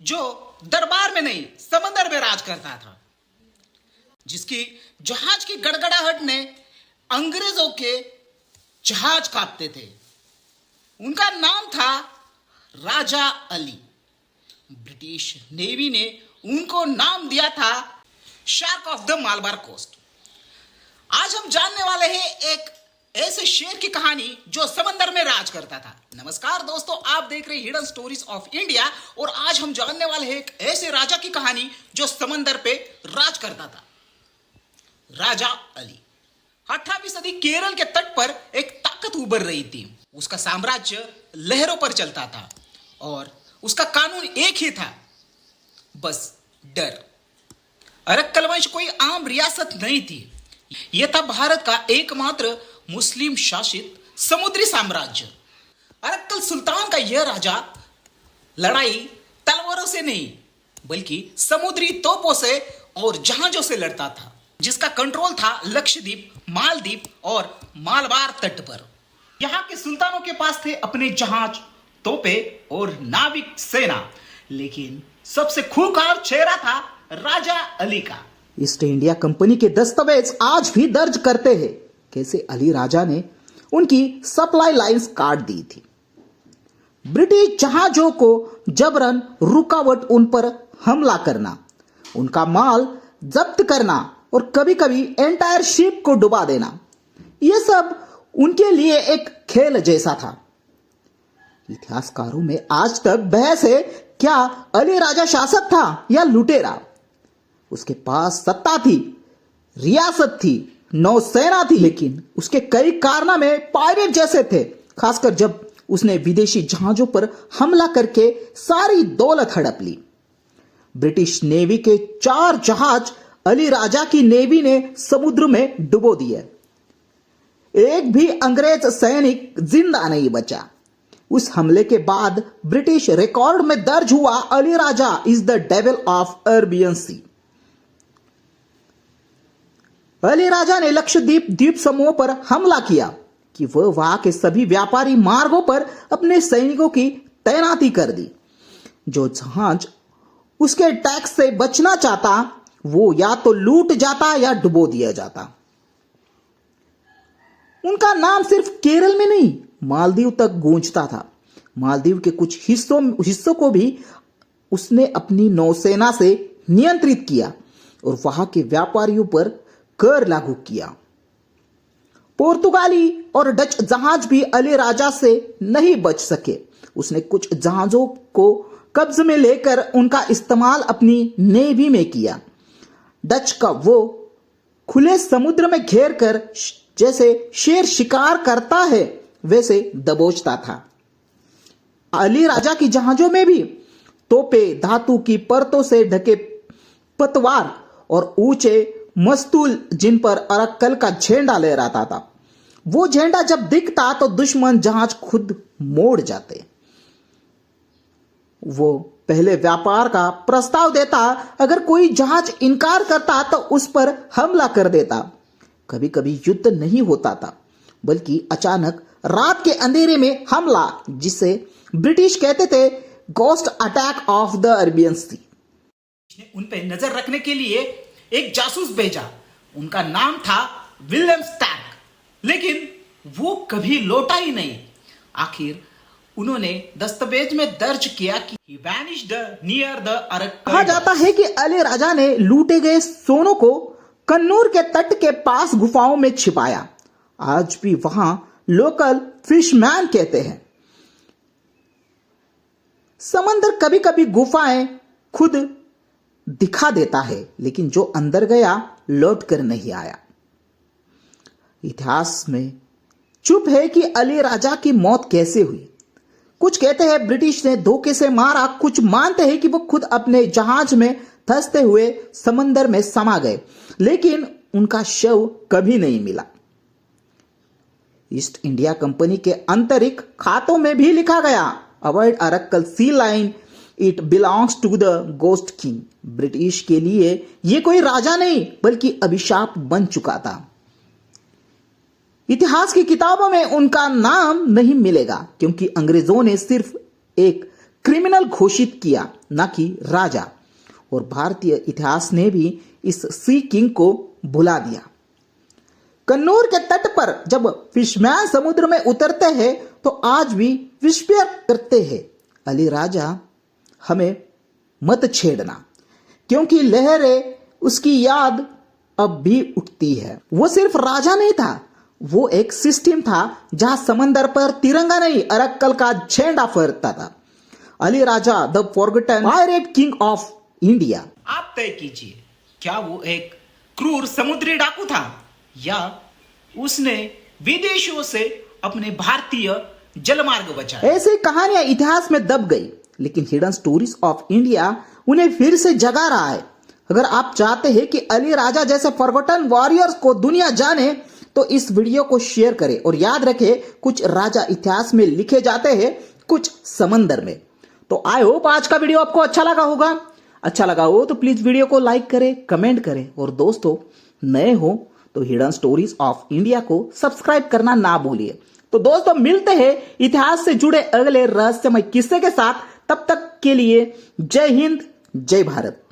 जो दरबार में नहीं समंदर में राज करता था, जिसकी जहाज की गड़गड़ाहट ने अंग्रेजों के जहाज कांपते थे। उनका नाम था राजा अली। ब्रिटिश नेवी ने उनको नाम दिया था shark of the Malabar coast. आज हम जानने वाले हैं एक ऐसे शेर की कहानी जो समंदर में राज करता था। नमस्कार दोस्तों, आप देख रहे हैं हिडन स्टोरीज ऑफ इंडिया और आज हम जानने वाले हैं एक ऐसे राजा की कहानी जो समंदर पे राज करता था, राजा अली। 18वीं सदी केरल के तट पर एक ताकत उभर रही थी। उसका साम्राज्य लहरों पर चलता था और उसका कानून एक ही था, बस डर। अरक्कल वंश कोई आम रियासत नहीं थी, यह था भारत का एकमात्र मुस्लिम शासित समुद्री साम्राज्य। अरक्कल सुल्तान का यह राजा लड़ाई तलवारों से नहीं बल्कि समुद्री तोपों से और जहाजों से लड़ता था, जिसका कंट्रोल था लक्षद्वीप, मालदीव और मालबार तट पर। यहां के सुल्तानों के पास थे अपने जहाज, तोपे और नाविक सेना, लेकिन सबसे खूंखार चेहरा था राजा अली का। ईस्ट इंडिया कंपनी के दस्तावेज आज भी दर्ज करते हैं कैसे अली राजा ने उनकी सप्लाई लाइंस काट दी थी। ब्रिटिश जहाजों को जबरन रुकावट, उन पर हमला करना, उनका माल जब्त करना और कभी कभी एंटायर शिप को डुबा देना, यह सब उनके लिए एक खेल जैसा था। इतिहासकारों में आज तक बहस है, क्या अली राजा शासक था या लुटेरा? उसके पास सत्ता थी, रियासत थी, नौसेना थी, लेकिन उसके कई कारनामे पायरेट जैसे थे, खासकर जब उसने विदेशी जहाजों पर हमला करके सारी दौलत हड़प ली। ब्रिटिश नेवी के 4 जहाज अली राजा की नेवी ने समुद्र में डुबो दिए। एक भी अंग्रेज सैनिक जिंदा नहीं बचा। उस हमले के बाद ब्रिटिश रिकॉर्ड में दर्ज हुआ, Ali Raja is the devil of Arabian sea. Ali Raja ने लक्षद्वीप द्वीप समूह पर हमला किया कि वह वहां के सभी व्यापारी मार्गों पर अपने सैनिकों की तैनाती कर दी। जो जहाज उसके टैक्स से बचना चाहता वो या तो लूट जाता या डुबो दिया जाता। उनका नाम सिर्फ केरल में नहीं मालदीव तक गूंजता था। मालदीव के कुछ हिस्सों को भी उसने अपनी नौसेना से नियंत्रित किया और वहां के व्यापारियों पर कर लागू किया। पुर्तगाली और डच जहाज भी अली राजा से नहीं बच सके। उसने कुछ जहाजों को कब्ज में लेकर उनका इस्तेमाल अपनी नेवी में किया। डच का वो खुले समुद्र में घेर कर जैसे शेर शिकार करता है वैसे दबोचता था। अली राजा की जहाजों में भी तोपे, धातु की परतों से ढके पतवार और ऊंचे मस्तूल जिन पर अरक्कल का झंडा लहराता था। वो झंडा जब दिखता तो दुश्मन जहाज खुद मोड़ जाते। वो पहले व्यापार का प्रस्ताव देता, अगर कोई जहाज इनकार करता तो उस पर हमला कर देता। कभी कभी युद्ध नहीं होता था बल्कि अचानक रात के अंधेरे में हमला, जिसे ब्रिटिश कहते थे ghost attack of the Arabian sea. उन पे नजर रखने के लिए एक जासूस भेजा। उनका नाम था विलियम स्टैक, लेकिन वो कभी लौटा ही नहीं। आखिर उन्होंने दस्तावेज में दर्ज किया कि he vanished near the Arakkal. कहा जाता है कि अली राजा ने लूटे गए सोनों को कन्नूर के तट के पास गुफाओं में छिपाया। आज भी वहां लोकल फिशमैन कहते हैं। समंदर कभी कभी गुफाएं खुद दिखा देता है, लेकिन जो अंदर गया लौट कर नहीं आया। इतिहास में चुप है कि अली राजा की मौत कैसे हुई। कुछ कहते हैं ब्रिटिश ने धोखे से मारा, कुछ मानते हैं कि वो खुद अपने जहाज में धंसते हुए समंदर में समा गए, लेकिन उनका शव कभी नहीं मिला। ईस्ट इंडिया कंपनी के आंतरिक खातों में भी लिखा गया, avoid Arakkal sea line, it belongs to the ghost king. British के लिए यह कोई राजा नहीं बल्कि अभिशाप बन चुका था। इतिहास की किताबों में उनका नाम नहीं मिलेगा क्योंकि अंग्रेजों ने सिर्फ एक क्रिमिनल घोषित किया, न कि राजा। और भारतीय इतिहास ने भी इस सी किंग को भुला दिया। कन्नौर के तट पर जब फिशमैन समुद्र में उतरते हैं तो आज भी विस्फेर करते हैं, अली राजा हमें मत छेड़ना, क्योंकि लहरें उसकी याद अब भी उठती है। वो सिर्फ राजा नहीं था, वो एक सिस्टम था जहां समंदर पर तिरंगा नहीं अरक्कल का झंडा फहरता था। Ali Raja the forgotten pirate king of India. आप तय कीजिए, क्या वो एक क्रूर समुद्री डाकू था या उसने विदेशियों से अपने भारतीय जलमार्ग बचाए। ऐसी कहानियां इतिहास में दब गई, लेकिन हिडन स्टोरीज ऑफ इंडिया उन्हें फिर से जगा रहा है। अगर आप चाहते हैं कि अली राजा जैसे फॉरगॉटन वॉरियर्स को दुनिया जाने तो इस वीडियो को शेयर करें और याद रखें, कुछ राजा इतिहास में लिखे जाते हैं, कुछ समंदर में। तो आई होप आज का वीडियो आपको अच्छा लगा होगा। अच्छा लगा हो तो प्लीज वीडियो को लाइक करें, कमेंट करें और दोस्तों नए हो तो हिडन स्टोरीज ऑफ इंडिया को सब्सक्राइब करना ना भूलिए। तो दोस्तों मिलते हैं इतिहास से जुड़े अगले रहस्यमय किस्से के साथ। तब तक के लिए जय हिंद, जय भारत।